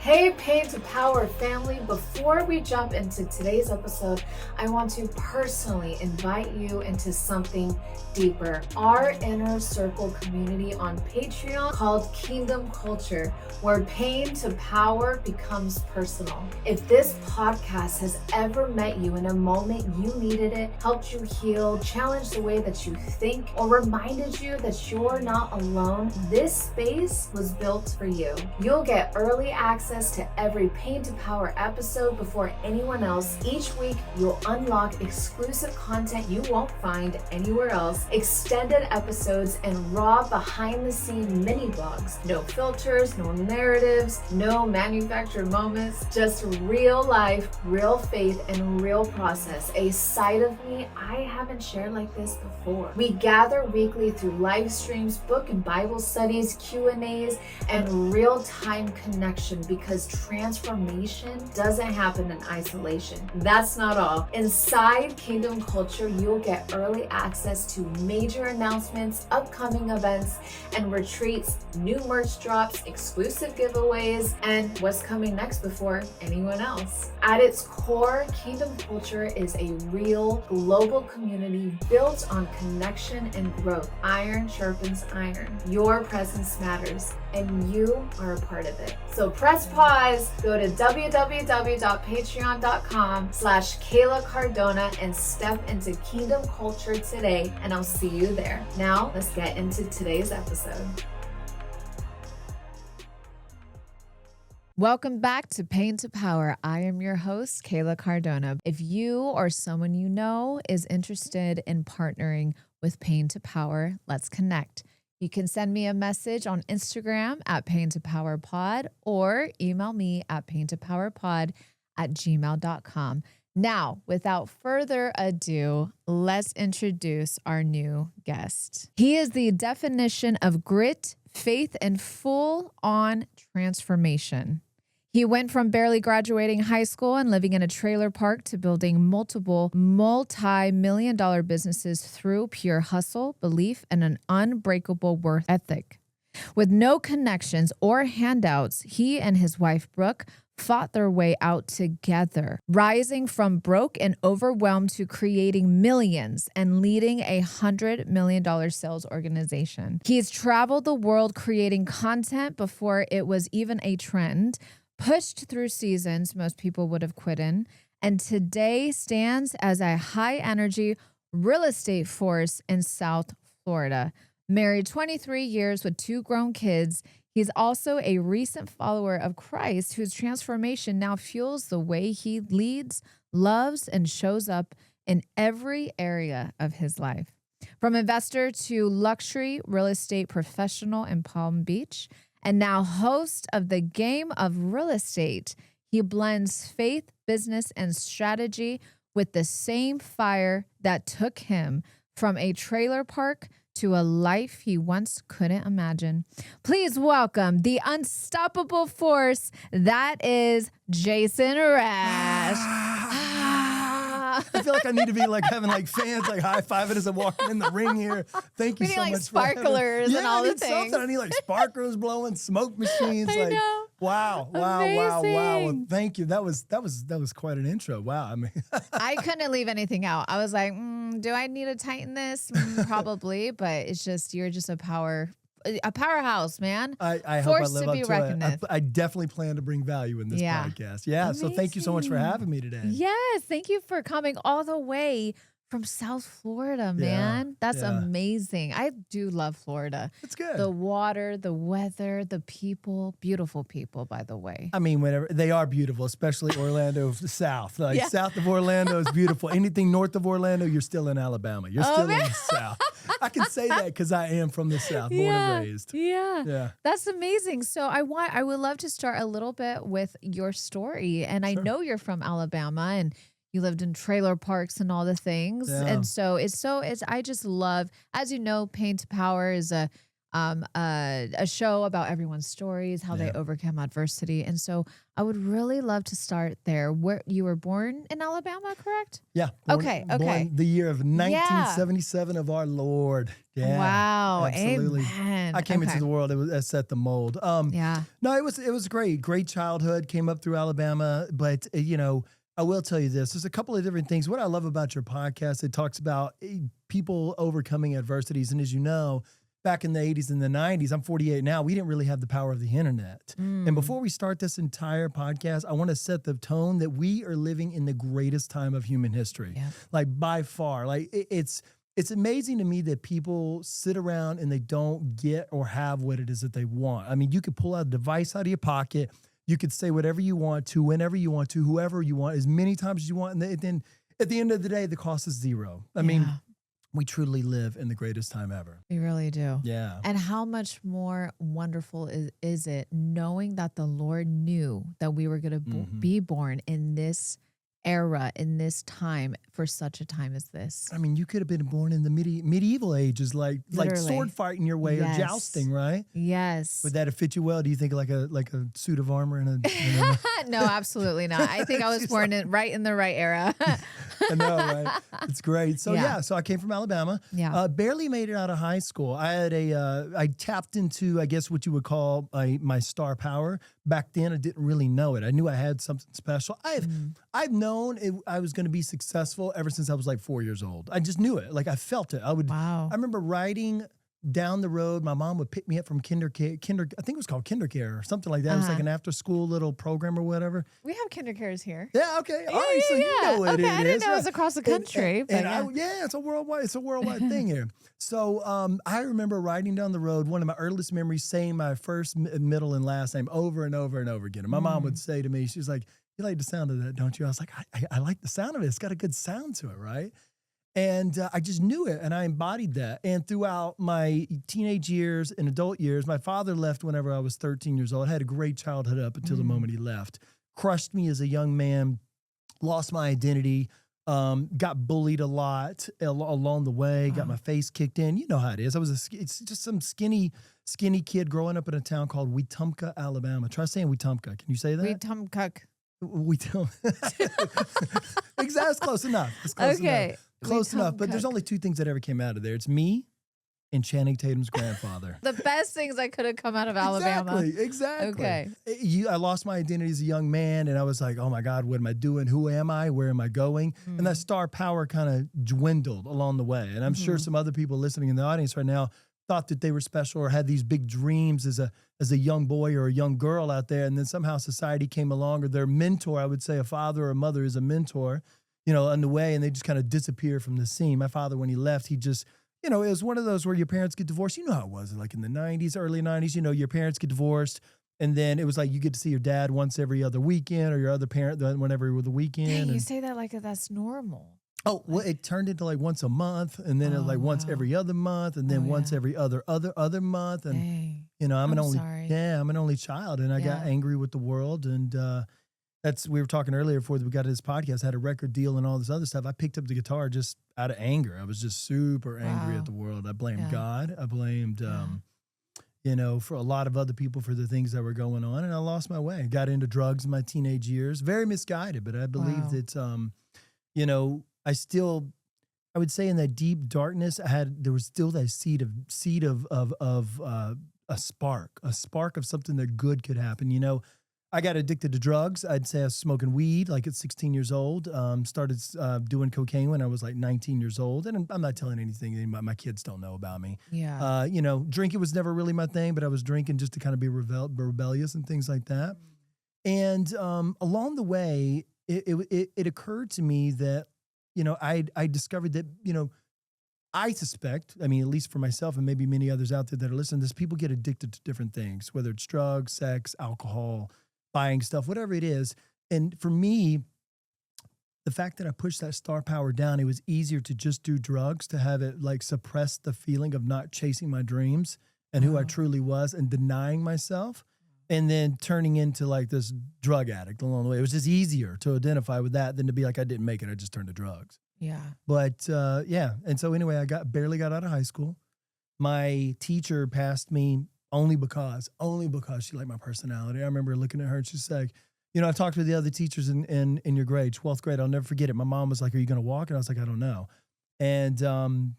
Hey, Pain to Power family. Before we jump into today's episode, I want to personally invite you into something deeper. Our inner circle community on Patreon called Kingdom Culture, where pain to power becomes personal. If this podcast has ever met you in a moment you needed it, helped you heal, challenged the way that you think, or reminded you that you're not alone, this space was built for you. You'll get early access to every Pain to Power episode before anyone else. Each week, you'll unlock exclusive content you won't find anywhere else, extended episodes, and raw behind-the-scene mini vlogs. No filters, no narratives, no manufactured moments, just real life, real faith, and real process. A side of me I haven't shared like this before. We gather weekly through live streams, book and Bible studies, Q&As, and real-time connection, because transformation doesn't happen in isolation. That's not all. Inside Kingdom Culture, you'll get early access to major announcements, upcoming events, and retreats, new merch drops, exclusive giveaways, and what's coming next before anyone else. At its core, Kingdom Culture is a real global community built on connection and growth. Iron sharpens iron. Your presence matters, and you are a part of it. So press pause, go to www.patreon.com/Kayla Cardona and step into Kingdom Culture today, and I'll see you there. Now, let's get into today's episode. Welcome back to Pain to Power. I am your host, Kayla Cardona. If you or someone you know is interested in partnering with Pain to Power, let's connect. You can send me a message on Instagram at paintopowerpod or email me at paintopowerpod@gmail.com. Now, without further ado, let's introduce our new guest. He is the definition of grit, faith, and full-on transformation. He went from barely graduating high school and living in a trailer park to building multiple multi-million-dollar businesses through pure hustle, belief, and an unbreakable work ethic. With no connections or handouts, he and his wife, Brooke, fought their way out together, rising from broke and overwhelmed to creating millions and leading a $100 million sales organization. He's traveled the world creating content before it was even a trend, pushed through seasons most people would have quit in, and today stands as a high-energy real estate force in South Florida. Married 23 years with 2 grown kids, he's also a recent follower of Christ whose transformation now fuels the way he leads, loves, and shows up in every area of his life. From investor to luxury real estate professional in Palm Beach, and now host of The Game of Real Estate, he blends faith, business, and strategy with the same fire that took him from a trailer park to a life he once couldn't imagine. Please welcome the unstoppable force that is Jason Rash. I feel like I need to be like having like fans like high-fiving as I'm walking in the ring here. Thank you We need so like much sparklers for and all I the need things. something. I need like sparklers blowing, smoke machines. I like know. wow. Well, Amazing. thank you. That was quite an intro. Wow. I mean I couldn't leave anything out. I was like, do I need to tighten this? Probably, but it's just, you're just a powerhouse, man. I hope I Forced live to up be to reckoned it. with. I definitely plan to bring value in this Yeah. podcast. Yeah. So thank you so much for Amazing. having me today. Yes, thank you for coming all the way from South Florida, man. That's yeah. amazing. I do love Florida. It's good. The water, the weather, the people, beautiful people, by the way. I mean, whenever they are beautiful, especially Orlando south. Like Yeah. south of Orlando is beautiful. Anything north of Orlando, you're still in Alabama. You're still in the south. I can say that because I am from the south, born and raised. Yeah. That's amazing. So I would love to start a little bit with your story. And I know you're from Alabama and you lived in trailer parks and all the things. Yeah. And so I just love, as you know, Pain to Power is a a show about everyone's stories, how they overcome adversity. And so I would really love to start there. Where you were born in Alabama, correct? Yeah. Okay. Born the year of 1977 of our Lord. Yeah. Wow. Absolutely. Amen. I came into the world. That set the mold. No, it was great. Great childhood. Came up through Alabama, but I will tell you this. There's a couple of different things. What I love about your podcast, it talks about people overcoming adversities. And as you know, back in the 80s and the 90s, I'm 48 now, we didn't really have the power of the internet. And before we start this entire podcast, I want to set the tone that we are living in the greatest time of human history. Yeah. Like by far. Like it's amazing to me that people sit around and they don't get or have what it is that they want. I mean, you could pull out a device out of your pocket. You could say whatever you want to, whenever you want to, whoever you want, as many times as you want. And then at the end of the day, the cost is zero. I mean, we truly live in the greatest time ever. We really do. Yeah. And how much more wonderful is it knowing that the Lord knew that we were going to be born in this era, in this time, for such a time as this. I mean, you could have been born in the medieval ages, like sword fighting your way or jousting, right? Yes. Would that have fit you well? Do you think like a suit of armor and a No, absolutely not. I think I was born right in the right era. I know, right? It's great. So so I came from Alabama. Yeah. Barely made it out of high school. I had I tapped into, I guess, what you would call my star power. Back then, I didn't really know it. I knew I had something special. I've known I was going to be successful ever since I was like 4 years old. I just knew it. Like I felt it. I remember riding down the road. My mom would pick me up from kinder, I think it was called kinder care or something like that. It was like an after school little program or whatever. We have kinder cares here. Yeah. Okay. All right. So you know what it is. I didn't know it was across the country. It's a worldwide thing here. So I remember riding down the road. One of my earliest memories, saying my first, middle, and last name over and over and over again. And my mom would say to me, she was like, "You like the sound of that, don't you?" I was like, I like the sound of it. It's got a good sound to it, right? And I just knew it, and I embodied that. And throughout my teenage years and adult years, my father left whenever I was 13 years old. I had a great childhood up until the moment he left. Crushed me as a young man, lost my identity, got bullied a lot along the way, got my face kicked in. You know how it is. It's just some skinny kid growing up in a town called Wetumpka, Alabama. Try saying Wetumpka. Can you say that? Wetumpka. Exactly. It's close enough. It's close enough. Close enough. But there's only two things that ever came out of there. It's me and Channing Tatum's grandfather. The best things that could have come out of Alabama. Exactly. Okay. I lost my identity as a young man, and I was like, oh my God, what am I doing? Who am I? Where am I going? And that star power kind of dwindled along the way. And I'm sure some other people listening in the audience right now thought that they were special or had these big dreams as a young boy or a young girl out there. And then somehow society came along, or their mentor, I would say a father or a mother is a mentor, on the way, and they just kind of disappear from the scene. My father, when he left, he just, it was one of those where your parents get divorced. You know how it was, like in the 90s, early 90s, your parents get divorced. And then it was like you get to see your dad once every other weekend, or your other parent whenever the weekend. Dang, you say that like that's normal. Oh, well, it turned into like once a month, and then it was like once every other month, and then once every other month. And I'm an only child, and I got angry with the world, and we were talking earlier before we got to this podcast. I had a record deal and all this other stuff. I picked up the guitar just out of anger. I was just super angry at the world. I blamed God. I blamed for a lot of other people for the things that were going on, and I lost my way. Got into drugs in my teenage years. Very misguided, but I believe that I would say in that deep darkness, there was still that seed of a spark of something that good could happen. I got addicted to drugs. I'd say I was smoking weed like at 16 years old. Started doing cocaine when I was like 19 years old. And I'm not telling anything my kids don't know about me. Yeah. Drinking was never really my thing, but I was drinking just to kind of be rebellious and things like that. And along the way, it occurred to me that, I discovered that, I suspect, at least for myself and maybe many others out there that are listening to this, people get addicted to different things, whether it's drugs, sex, alcohol, buying stuff, whatever it is. And for me, the fact that I pushed that star power down, it was easier to just do drugs, to have it like suppress the feeling of not chasing my dreams and who I truly was and denying myself, and then turning into like this drug addict along the way. It was just easier to identify with that than to be like, I didn't make it, I just turned to drugs. Yeah. But and so anyway, I barely got out of high school. my teacher passed me only because she liked my personality. I remember looking at her and she's like, I've talked with the other teachers in your grade, 12th grade. I'll never forget it. My mom was like, "Are you going to walk?" And I was like, "I don't know." And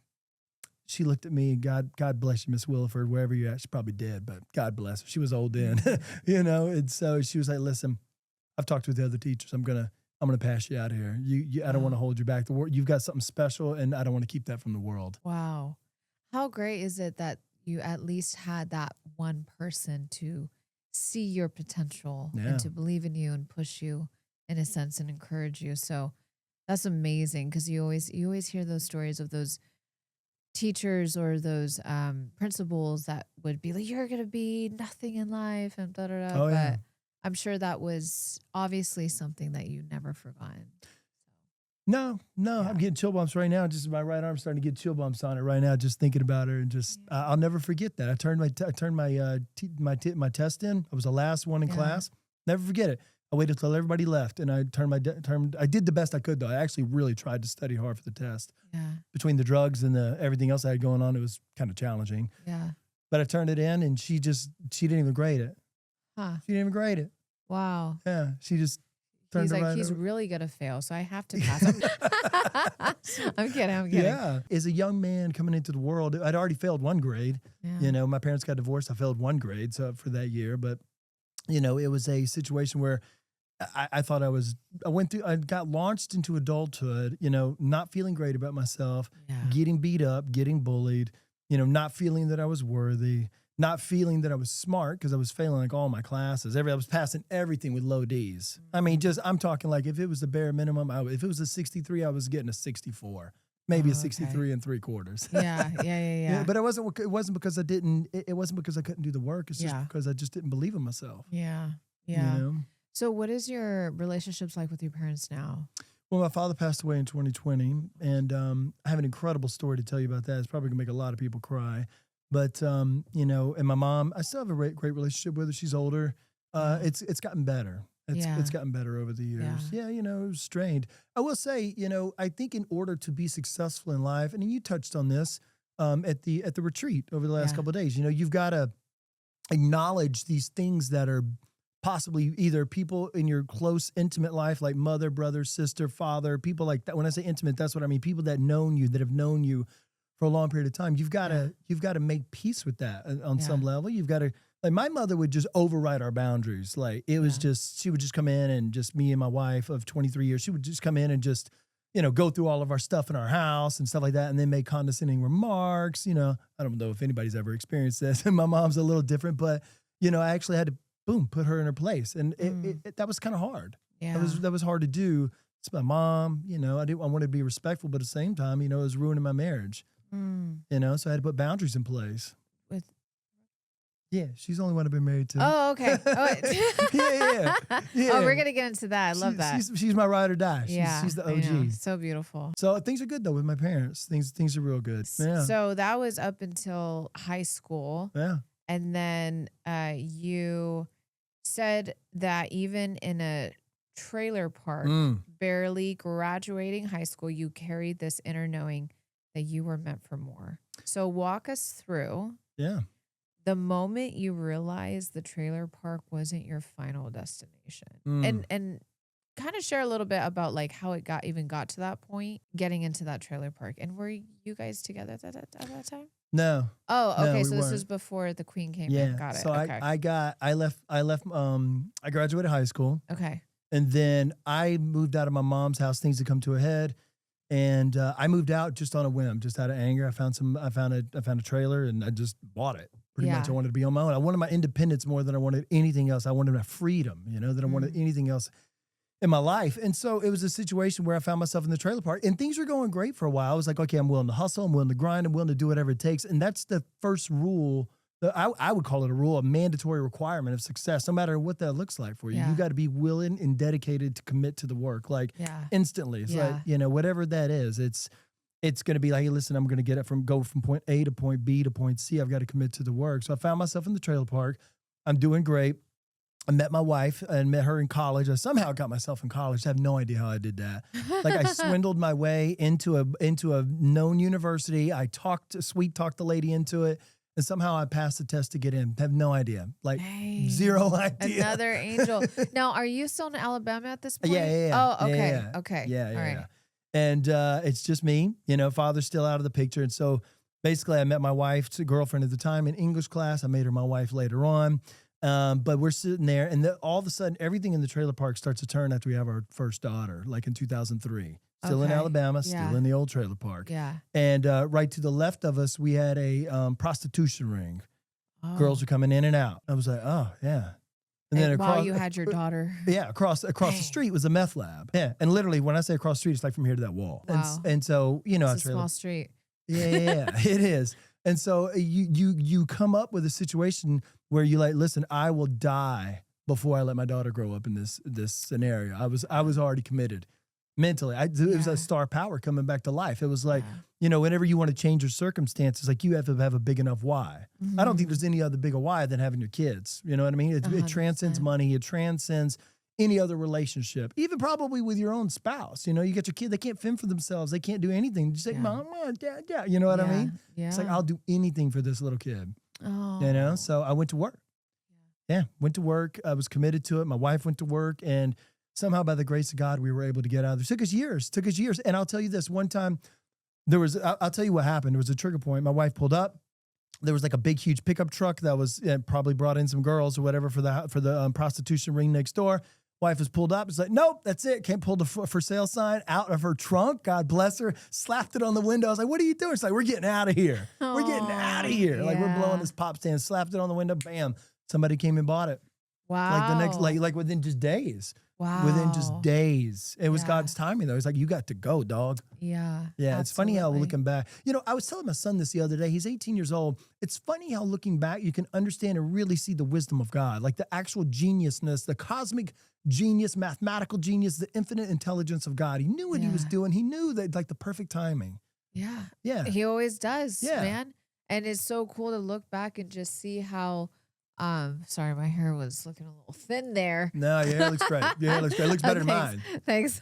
she looked at me. God bless you, Miss Williford, wherever you're at. She's probably dead, but God bless her. She was old then, And so she was like, "Listen, I've talked with the other teachers. I'm gonna pass you out of here. I don't want to hold you back. You've got something special, and I don't want to keep that from the world." Wow, how great is it that you at least had that one person to see your potential and to believe in you and push you in a sense and encourage you. So that's amazing, because you always hear those stories of those teachers or those principals that would be like, "You're gonna be nothing in life," and da da da. But I'm sure that was obviously something that you never forgotten. No, I'm getting chill bumps right now. Just my right arm's starting to get chill bumps on it right now, just thinking about her, and just I'll never forget that. I turned my test in. I was the last one in class. Never forget it. I waited till everybody left, and I I did the best I could, though. I actually really tried to study hard for the test. Yeah. Between the drugs and everything else I had going on, it was kind of challenging. Yeah. But I turned it in, and she didn't even grade it. Huh. She didn't even grade it. Wow. Yeah. She just. He's like, he's really going to fail, so I have to pass him. I'm kidding. Yeah. As a young man coming into the world, I'd already failed one grade. Yeah. My parents got divorced. I failed one grade for that year. But, it was a situation where I thought I got launched into adulthood, not feeling great about myself, getting beat up, getting bullied, not feeling that I was worthy, not feeling that I was smart because I was failing like all my classes. I was passing everything with low D's. I mean, I'm talking like if it was the bare minimum, if it was a 63, I was getting a 64, maybe a 63 and 3/4. Yeah. But it wasn't because I didn't. It wasn't because I couldn't do the work. It's just because I just didn't believe in myself. Yeah. So, what is your relationships like with your parents now? Well, my father passed away in 2020, and I have an incredible story to tell you about that. It's probably gonna make a lot of people cry. But, and my mom, I still have a great relationship with her. She's older. It's gotten better. It's gotten better over the years. Yeah, it was strained. I will say, I think in order to be successful in life, and you touched on this at the retreat over the last couple of days, you've got to acknowledge these things that are possibly either people in your close, intimate life, like mother, brother, sister, father, people like that. When I say intimate, that's what I mean. People that have known you for a long period of time. You've got to make peace with that on some level. You've got to, like, my mother would just override our boundaries. Like, it was just, she would just come in, and just me and my wife of 23 years, she would just come in and just, go through all of our stuff in our house and stuff like that, and then make condescending remarks. I don't know if anybody's ever experienced this, and my mom's a little different, but, I actually had to, put her in her place. And that was kind of hard. Yeah. That was hard to do. It's my mom, I wanted to be respectful, but at the same time, it was ruining my marriage. So I had to put boundaries in place. Yeah, she's the only one I've been married to. Oh, okay. Yeah. Oh, we're gonna get into that. I love that. She's my ride or die. She's the OG. So beautiful. So things are good though with my parents. Things are real good. Yeah. So that was up until high school. Yeah. And then you said that even in a trailer park, barely graduating high school, you carried this inner knowing that you were meant for more. So walk us through the moment you realized the trailer park wasn't your final destination. And kind of share a little bit about like how it got to that point, getting into that trailer park. And were you guys together at that time? No. Oh, okay. No, so this was before the Queen came in. Got it. So okay. I graduated high school. Okay. And then I moved out of my mom's house. Things had come to a head. And I moved out just on a whim, just out of anger. I found a trailer, and I just bought it. Pretty much, I wanted to be on my own. I wanted my independence more than I wanted anything else. I wanted my freedom, than I wanted anything else in my life. And so it was a situation where I found myself in the trailer park, and things were going great for a while. I was like, okay, I'm willing to hustle, I'm willing to grind, I'm willing to do whatever it takes. And that's the first rule. I would call it a rule, a mandatory requirement of success, no matter what that looks like for you. You got to be willing and dedicated to commit to the work, like instantly. It's like, whatever that is, it's going to be like, hey, listen, I'm going to go from point A to point B to point C. I've got to commit to the work. So I found myself in the trailer park. I'm doing great. I met my wife and met her in college. I somehow got myself in college. I have no idea how I did that. Like I swindled my way into a known university. I sweet talked the lady into it. And somehow I passed the test to get in. Have no idea. Like zero idea. Another angel. Now, are you still in Alabama at this point? Yeah. Oh, okay. Yeah. Okay. Yeah. All right. Yeah. And it's just me, father's still out of the picture. And so basically I met my wife's girlfriend at the time in English class. I made her my wife later on. But we're sitting there and all of a sudden everything in the trailer park starts to turn after we have our first daughter, like in 2003. Still in Alabama, still in the old trailer park. Yeah. And right to the left of us, we had a prostitution ring. Oh. Girls were coming in and out. I was like, oh, yeah. And then while you had your daughter. Yeah, across the street was a meth lab. Yeah, and literally when I say across the street, it's like from here to that wall. Wow. And so, it's a small street. Yeah, it is. And so you come up with a situation where you like, listen, I will die before I let my daughter grow up in this scenario. I was already committed mentally. It was a star power coming back to life. It was like, whenever you want to change your circumstances, like you have to have a big enough why. Mm-hmm. I don't think there's any other bigger why than having your kids. You know what I mean? It transcends money. It transcends any other relationship, even probably with your own spouse. You get your kid, they can't fend for themselves. They can't do anything. Just say, Mom, Dad, Dad. You know what I mean? Yeah. It's like, I'll do anything for this little kid. Oh. So I went to work. Yeah, went to work. I was committed to it. My wife went to work, and somehow by the grace of God, we were able to get out of there. Took us years. And I'll tell you this, one time I'll tell you what happened. There was a trigger point. My wife pulled up. There was like a big, huge pickup truck that was probably brought in some girls or whatever for the prostitution ring next door. Wife was pulled up. It's like, nope, that's it. Can't pull the for sale sign out of her trunk. God bless her. Slapped it on the window. I was like, what are you doing? It's like, we're getting out of here. We're getting out of here. Like we're blowing this pop stand. Slapped it on the window. Bam. Somebody came and bought it. Wow. Like the next, like within just days. Wow. Within just days. It was God's timing though. It's like, you got to go, dog. Yeah. Yeah. It's funny how looking back, I was telling my son this the other day. He's 18 years old. It's funny how looking back, you can understand and really see the wisdom of God, like the actual geniusness, the cosmic genius, mathematical genius, the infinite intelligence of God. He knew what he was doing. He knew that like the perfect timing. Yeah. Yeah. He always does, man. And it's so cool to look back and just see how, sorry, my hair was looking a little thin there. No, your hair looks great. Your hair looks great. It looks better than mine. Thanks.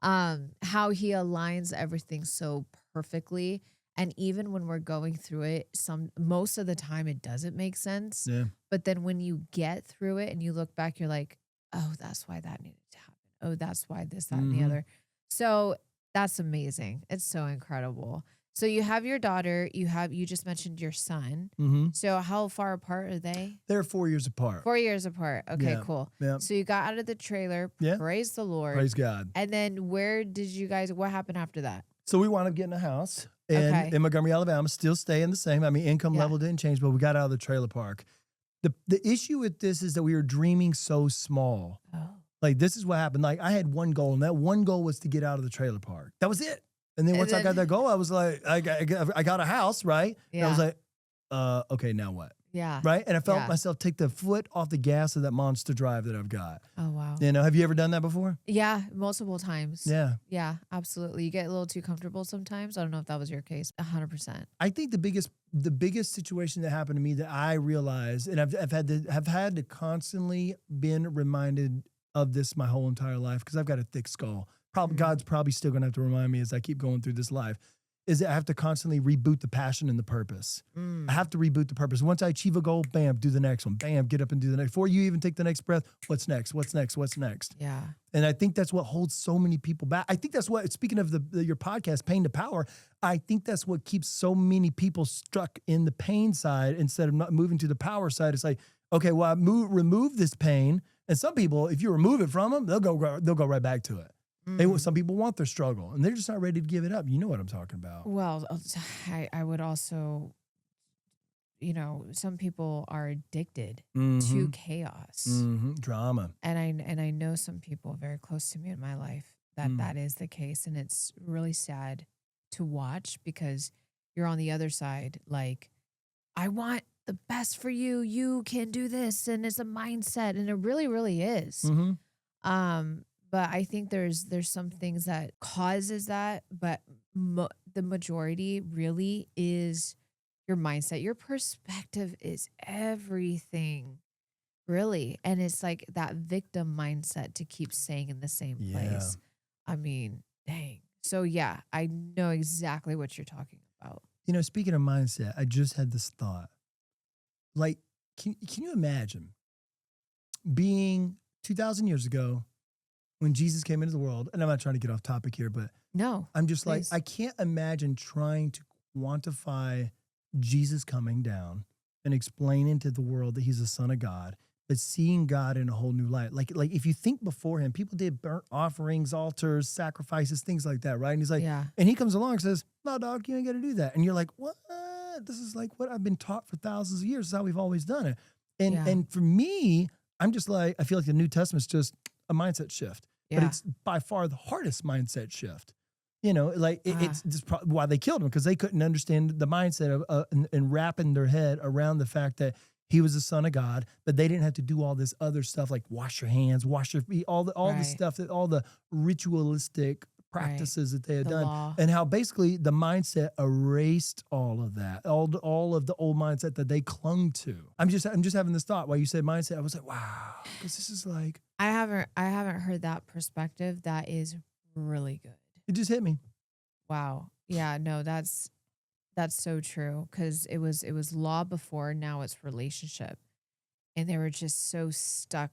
How he aligns everything so perfectly. And even when we're going through it, most of the time it doesn't make sense. Yeah. But then when you get through it and you look back, you're like, oh, that's why that needed to happen. Oh, that's why this, that, and the other. So that's amazing. It's so incredible. So you have your daughter, you just mentioned your son. Mm-hmm. So how far apart are they? They're 4 years apart. 4 years apart. Okay, cool. Yeah. So you got out of the trailer. Yeah. Praise the Lord. Praise God. And then what happened after that? So we wound up getting a house in Montgomery, Alabama, still staying the same. I mean, income level didn't change, but we got out of the trailer park. The issue with this is that we were dreaming so small. Oh. Like, this is what happened. Like, I had one goal, and that one goal was to get out of the trailer park. That was it. And then once I got that goal, I was like, I got a house, right? Yeah. And I was like, okay, now what? Yeah. Right? And I felt myself take the foot off the gas of that monster drive that I've got. Oh, wow. Have you ever done that before? Yeah, multiple times. Yeah. Yeah, absolutely. You get a little too comfortable sometimes. I don't know if that was your case. 100%. I think the biggest situation that happened to me that I realized, and I've had to constantly been reminded of this my whole entire life, because I've got a thick skull. God's probably still going to have to remind me as I keep going through this life, is that I have to constantly reboot the passion and the purpose. I have to reboot the purpose. Once I achieve a goal, bam, do the next one. Bam, get up and do the next. Before you even take the next breath, what's next? What's next? What's next? Yeah. And I think that's what holds so many people back. I think that's what, speaking of your podcast, Pain to Power, I think that's what keeps so many people stuck in the pain side instead of not moving to the power side. It's like, okay, well, remove this pain. And some people, if you remove it from them, they'll go right back to it. Some people want their struggle, and they're just not ready to give it up. You know what I'm talking about. Well, I would also, some people are addicted to chaos, drama, and I know some people very close to me in my life that is the case, and it's really sad to watch, because you're on the other side. Like, I want the best for you. You can do this, and it's a mindset, and it really, really is. But I think there's some things that causes that, but the majority really is your mindset. Your perspective is everything, Really. And it's like that victim mindset to keep staying in the same place. I mean, dang. So yeah, I know exactly what you're talking about. You know, speaking of mindset, I just had this thought. Like, can you imagine being 2,000 years ago when Jesus came into the world? And I'm not trying to get off topic here, but no, I'm just please. like, I can't imagine trying to quantify Jesus coming down and explaining to the world that he's the Son of God, but seeing God in a whole new light. Like if you think before him, people did burnt offerings, altars, sacrifices, things like that, right? And he's like, and he comes along and says, no, dog, you ain't got to do that. And you're like, what? This is like what I've been taught for thousands of years. This is how we've always done it. And for me, I'm just like, I feel like the New Testament's just a mindset shift, but it's by far the hardest mindset shift. You know, like it's just why they killed him, because they couldn't understand the mindset of and wrapping their head around the fact that he was the Son of God, but they didn't have to do all this other stuff like wash your hands, wash your feet, all the stuff that all the ritualistic practices that they had done, law. And how basically the mindset erased all of that, all of the old mindset that they clung to. I'm just having this thought while you said mindset. I was like, wow, because this is like I haven't heard that perspective. That is really good. It just hit me. Wow. Yeah. No, that's so true, because it was law before, now it's relationship, and they were just so stuck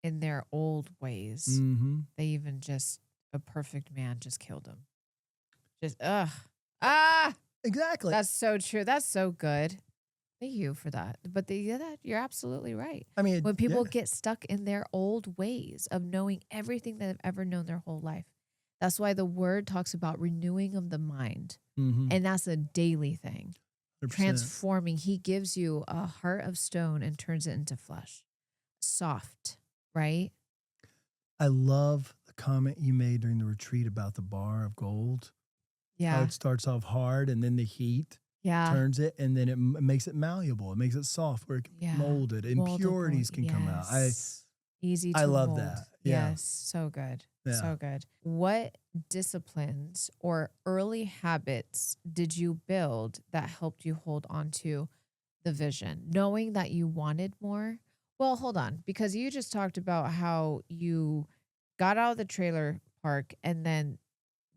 in their old ways. Mm-hmm. They even just a perfect man just killed him. Just exactly. That's so true. That's so good. Thank you for that. But you're absolutely right. I mean, when people get stuck in their old ways of knowing everything that they've ever known their whole life. That's why the word talks about renewing of the mind. Mm-hmm. And that's a daily thing. 100%. Transforming. He gives you a heart of stone and turns it into flesh. Soft, right? I love the comment you made during the retreat about the bar of gold. Yeah. How it starts off hard and then the heat turns it, and then it makes it malleable. It makes it soft where it can be molded. Impurities can come out. Easy to I love mold. that. Yeah. Yes. So good. Yeah. So good. What disciplines or early habits did you build that helped you hold on to the vision, knowing that you wanted more? Well, hold on, because you just talked about how you got out of the trailer park and then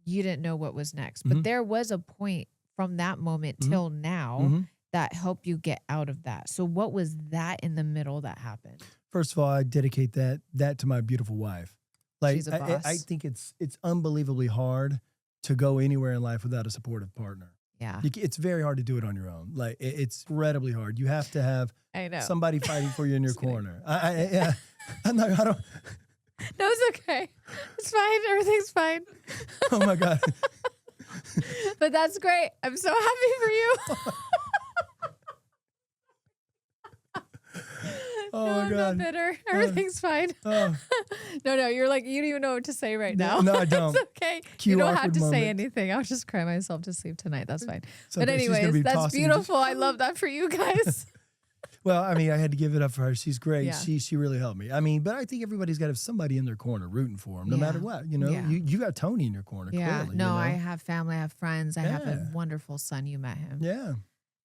you didn't know what was next. But there was a point from that moment till now that helped you get out of that. So what was that in the middle that happened? First of all, I dedicate that to my beautiful wife. Like, she's a boss. I think it's unbelievably hard to go anywhere in life without a supportive partner. Yeah. It's very hard to do it on your own. Like, it's incredibly hard. You have to have somebody fighting for you in your corner. I don't. No, it's okay. It's fine. Everything's fine. Oh my God. But that's great. I'm so happy for you. Oh no, my I'm God. not bitter. Everything's fine. No, you're like, you don't even know what to say right now. No, I don't. It's okay. You don't have to say anything. I'll just cry myself to sleep tonight. That's fine. But anyways, that's beautiful. I love that for you guys. Well, I mean, I had to give it up for her. She's great. Yeah. She really helped me. I mean, but I think everybody's got to have somebody in their corner rooting for them, no matter what. You know, you got Tony in your corner. Yeah. Clearly, No, you know? I have family. I have friends. I have a wonderful son. You met him. Yeah.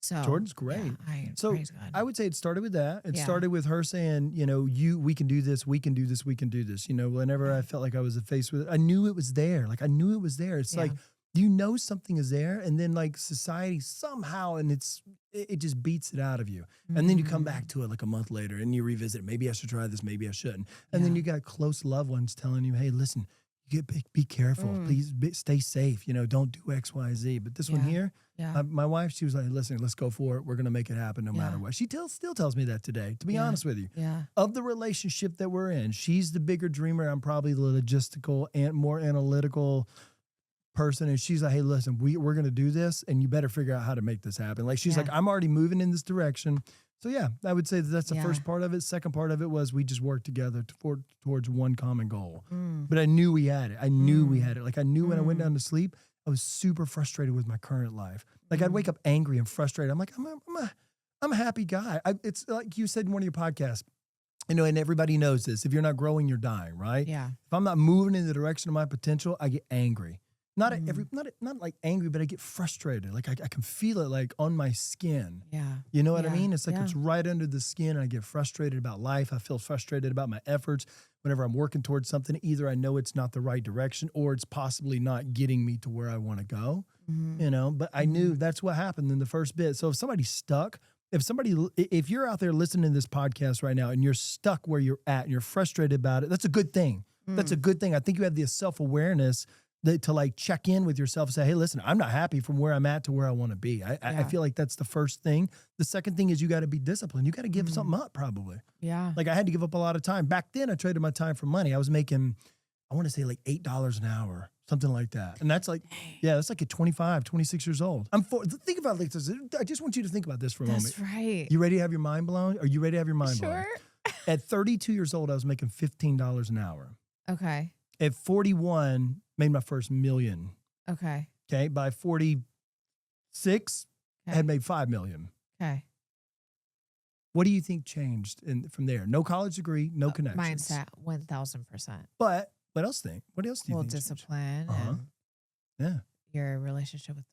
So Jordan's great. Yeah, praise God. I would say it started with that. It started with her saying, you know, we can do this, we can do this, we can do this. You know, whenever I felt like I was faced with it, I knew it was there. Like, I knew it was there. It's like, you know, something is there, and then like society somehow, and it just beats it out of you. And then you come back to it like a month later and you revisit it. Maybe I should try this, maybe I shouldn't. And then you got close loved ones telling you, hey, listen, be careful. Please stay safe. You know, don't do X, Y, Z. But this one here, my wife, she was like, listen, let's go for it. We're going to make it happen no matter what. She still tells me that today, to be honest with you. Yeah. Of the relationship that we're in, she's the bigger dreamer. I'm probably the logistical and more analytical person. And she's like, hey, listen, we're going to do this, and you better figure out how to make this happen. Like, she's like, I'm already moving in this direction. So yeah, I would say that's the first part of it. Second part of it was we just worked together towards one common goal. But I knew we had it. I knew we had it. Like, I knew when I went down to sleep, I was super frustrated with my current life. Like, I'd wake up angry and frustrated. I'm like, I'm a happy guy. It's like you said in one of your podcasts, you know, and everybody knows this. If you're not growing, you're dying, right? Yeah. If I'm not moving in the direction of my potential, I get angry. Not like angry, but I get frustrated. Like I can feel it like on my skin. Yeah. You know what I mean? It's like it's right under the skin. And I get frustrated about life. I feel frustrated about my efforts whenever I'm working towards something. Either I know it's not the right direction or it's possibly not getting me to where I want to go. You know, but I knew that's what happened in the first bit. So if somebody's stuck, if you're out there listening to this podcast right now and you're stuck where you're at and you're frustrated about it, that's a good thing. That's a good thing. I think you have the self-awareness to like check in with yourself and say, hey, listen, I'm not happy from where I'm at to where I want to be. I feel like that's the first thing. The second thing is you got to be disciplined. You got to give something up probably. Yeah. Like I had to give up a lot of time. Back then I traded my time for money. I was making, I want to say like $8 an hour, something like that. And that's like, that's like at 25, 26 years old. Think about like this. I just want you to think about this for a moment. That's right. You ready to have your mind blown? Are you ready to have your mind blown? Sure. At 32 years old, I was making $15 an hour. Okay. At 41, made my first million. Okay. Okay. By 46, I had made 5 million. Okay. What do you think changed from there? No college degree, no connections. Mindset, 1,000%. But what else do you think? Well, discipline and your relationship with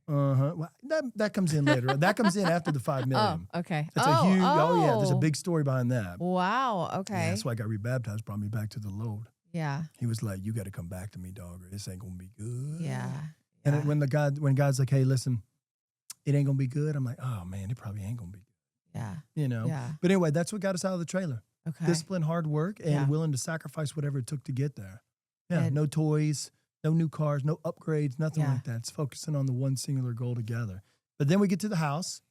the Lord. Well, that comes in later. That comes in after the 5 million. Oh, okay. That's a huge, there's a big story behind that. Wow. Okay. Yeah, that's why I got rebaptized, brought me back to the Lord. Yeah. He was like, you got to come back to me, dog, or this ain't going to be good. Yeah. And when God's like, hey, listen, it ain't going to be good. I'm like, oh man, it probably ain't going to be good. Yeah. You know? Yeah. But anyway, that's what got us out of the trailer. Okay. Discipline, hard work, and willing to sacrifice whatever it took to get there. Yeah. And no toys, no new cars, no upgrades, nothing like that. It's focusing on the one singular goal together. But then we get to the house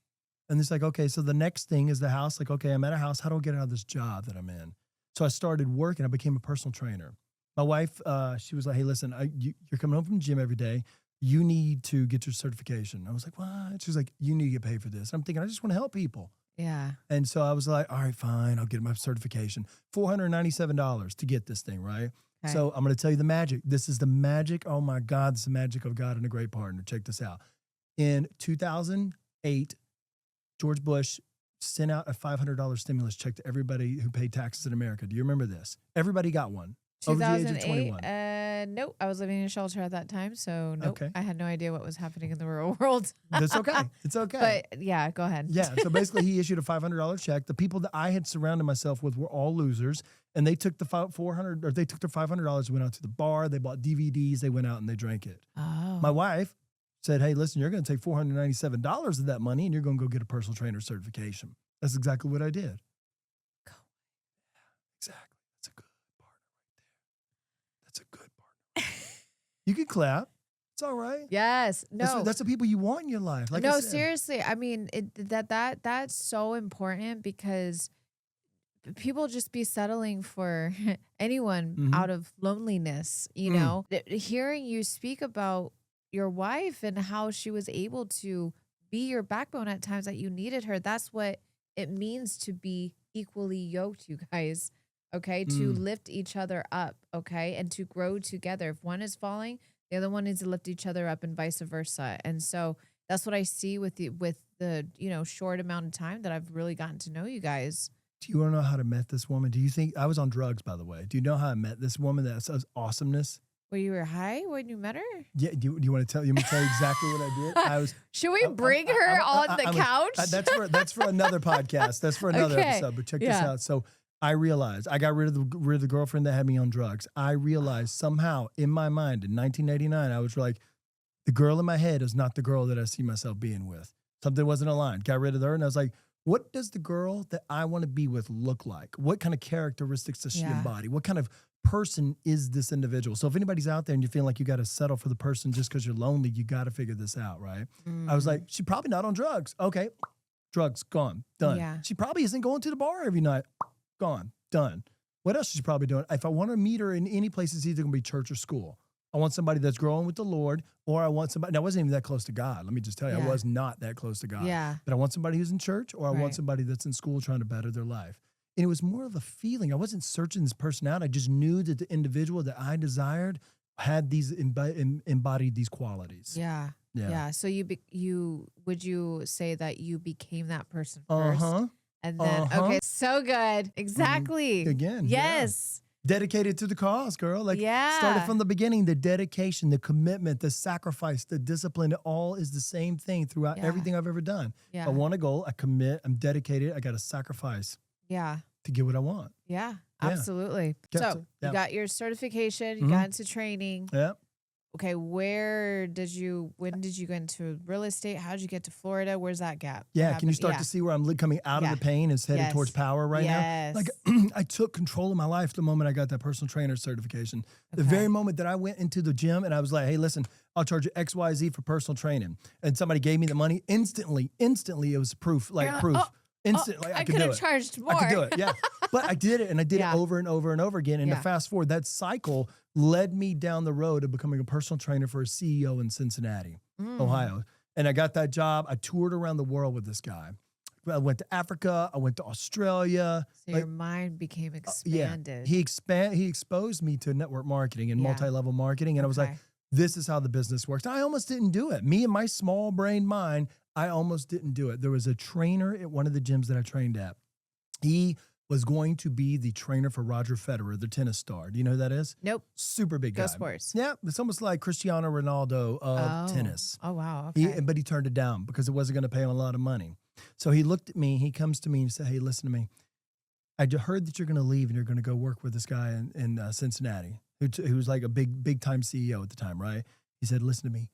and it's like, okay, so the next thing is the house. Like, okay, I'm at a house. How do I get out of this job that I'm in? So I started working. I became a personal trainer. My wife, she was like, hey, listen, you're coming home from the gym every day. You need to get your certification. I was like, what? She's like, you need to get paid for this. I'm thinking, I just want to help people. Yeah. And so I was like, all right, fine. I'll get my certification. $497 to get this thing, right? Okay. So I'm going to tell you the magic. This is the magic. Oh my God, it's the magic of God and a great partner. Check this out. In 2008, George Bush sent out a $500 stimulus check to everybody who paid taxes in America. Do you remember this? Everybody got one. Over the age of 21. Nope. I was living in a shelter at that time, so nope. Okay. I had no idea what was happening in the real world. That's okay. It's okay. But yeah, go ahead. Yeah. So basically, he issued a $500 check. The people that I had surrounded myself with were all losers, and they took the $400 or they took their $500, went out to the bar, they bought DVDs, they went out and they drank it. Oh. My wife said, "Hey, listen, you're going to take $497 of that money, and you're going to go get a personal trainer certification." That's exactly what I did. Go. Exactly. That's a good partner. You can clap. It's all right. Yes. No. That's the people you want in your life. Like no, seriously. I mean, that's so important because people just be settling for anyone out of loneliness, you know? Hearing you speak about your wife and how she was able to be your backbone at times that you needed her, that's what it means to be equally yoked, you guys. Okay, to lift each other up, okay, and to grow together. If one is falling, the other one needs to lift each other up, and vice versa. And so that's what I see with the short amount of time that I've really gotten to know you guys. Do you want to know how to met this woman? Do you think I was on drugs, by the way? Do you know how I met this woman? That's awesomeness. Well, you were high when you met her? Yeah. Do you want to tell? You want me to tell you exactly what I did? I was. Should we bring her on the couch? That's for another podcast. That's for another episode. But check this out. So. I realized I got rid of the girlfriend that had me on drugs. I realized somehow in my mind in 1989, I was like, the girl in my head is not the girl that I see myself being with. Something wasn't aligned. Got rid of her. And I was like, what does the girl that I want to be with look like? What kind of characteristics does she embody? What kind of person is this individual? So if anybody's out there and you feel like you got to settle for the person just because you're lonely, you got to figure this out, right? I was like, she's probably not on drugs. Okay. Drugs, gone, done. Yeah. She probably isn't going to the bar every night. Gone, done. What else is she probably doing? If I want to meet her in any place, it's either going to be church or school. I want somebody that's growing with the Lord, or I want somebody, now I wasn't even that close to God. Let me just tell you, I was not that close to God. Yeah. But I want somebody who's in church, or I want somebody that's in school trying to better their life. And it was more of a feeling. I wasn't searching this person out. I just knew that the individual that I desired had these embodied these qualities. Yeah. Yeah. So would you say that you became that person first? And then, okay, so good. Exactly. Again. Yes. Dedicated to the cause, girl. Like, started from the beginning, the dedication, the commitment, the sacrifice, the discipline, it all is the same thing throughout everything I've ever done. I want a goal, I commit, I'm dedicated, I got to sacrifice to get what I want. Yeah, absolutely. So you got your certification, you got into training. Okay, when did you go into real estate? How did you get to Florida? Where's that gap? Can you start to see where I'm coming out of the pain and headed towards power right now? Like, I took control of my life the moment I got that personal trainer certification. The very moment that I went into the gym and I was like, hey, listen, I'll charge you XYZ for personal training. And somebody gave me the money instantly, it was proof. Instantly, I could do it. I could have charged more. I could do it, But I did it, and I did it over and over and over again. And to fast forward, that cycle led me down the road of becoming a personal trainer for a CEO in Cincinnati, Ohio. And I got that job. I toured around the world with this guy. I went to Africa. I went to Australia. So your mind became expanded. He exposed me to network marketing and multi-level marketing. And I was like, this is how the business works. I almost didn't do it. Me and my small brain mind, I almost didn't do it. There was a trainer at one of the gyms that I trained at. He was going to be the trainer for Roger Federer, the tennis star. Do you know who that is? Nope. Super big guy. Go Sports. Yeah, it's almost like Cristiano Ronaldo of tennis. Oh, wow. Okay. But he turned it down because it wasn't going to pay him a lot of money. So he looked at me, he comes to me and said, hey, listen to me. I heard that you're going to leave and you're going to go work with this guy in Cincinnati, who was like a big time CEO at the time, right? He said, listen to me,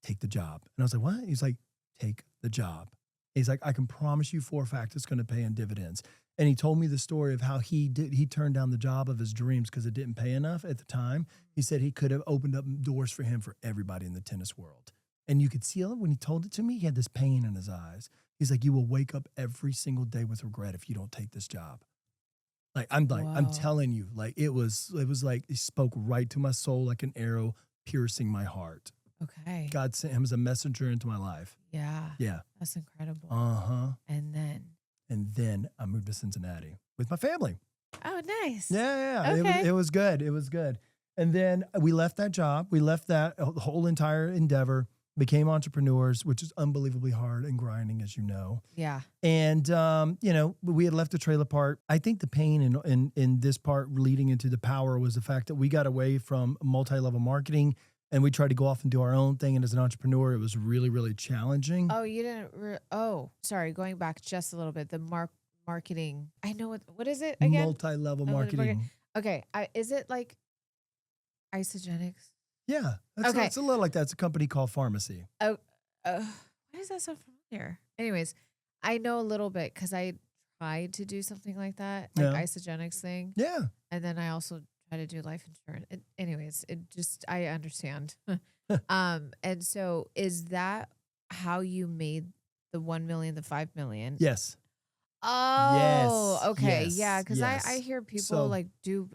take the job. And I was like, what? He's like, take the job. He's like, I can promise you for a fact it's going to pay in dividends. And he told me the story of how he turned down the job of his dreams because it didn't pay enough at the time. He said he could have opened up doors for him for everybody in the tennis world. And you could see it when he told it to me, he had this pain in his eyes. He's like, you will wake up every single day with regret if you don't take this job. I'm telling you, like, it was like, he spoke right to my soul like an arrow piercing my heart. Okay. God sent him as a messenger into my life. Yeah. Yeah. That's incredible. And then I moved to Cincinnati with my family. Oh, nice. Yeah. Okay. It was good. It was good. And then we left that job. We left that whole entire endeavor, became entrepreneurs, which is unbelievably hard and grinding, as you know. Yeah. And, we had left the trailer part. I think the pain in this part leading into the power was the fact that we got away from multi-level marketing and we tried to go off and do our own thing. And as an entrepreneur, it was really, really challenging. Oh, you didn't. Sorry. Going back just a little bit, the marketing. I know what is it again? Multi-level marketing. Okay. Is it like Isogenics? Yeah. It's a little like that. It's a company called Pharmacy. Why does that sound familiar? Anyways, I know a little bit because I tried to do something like that, like Isogenics thing. Yeah. And then I also try to do life insurance. I understand. And so is that how you made the 1 million, the 5 million? Yes. Oh, yes. Okay. Yes. Yeah. Cause I hear people do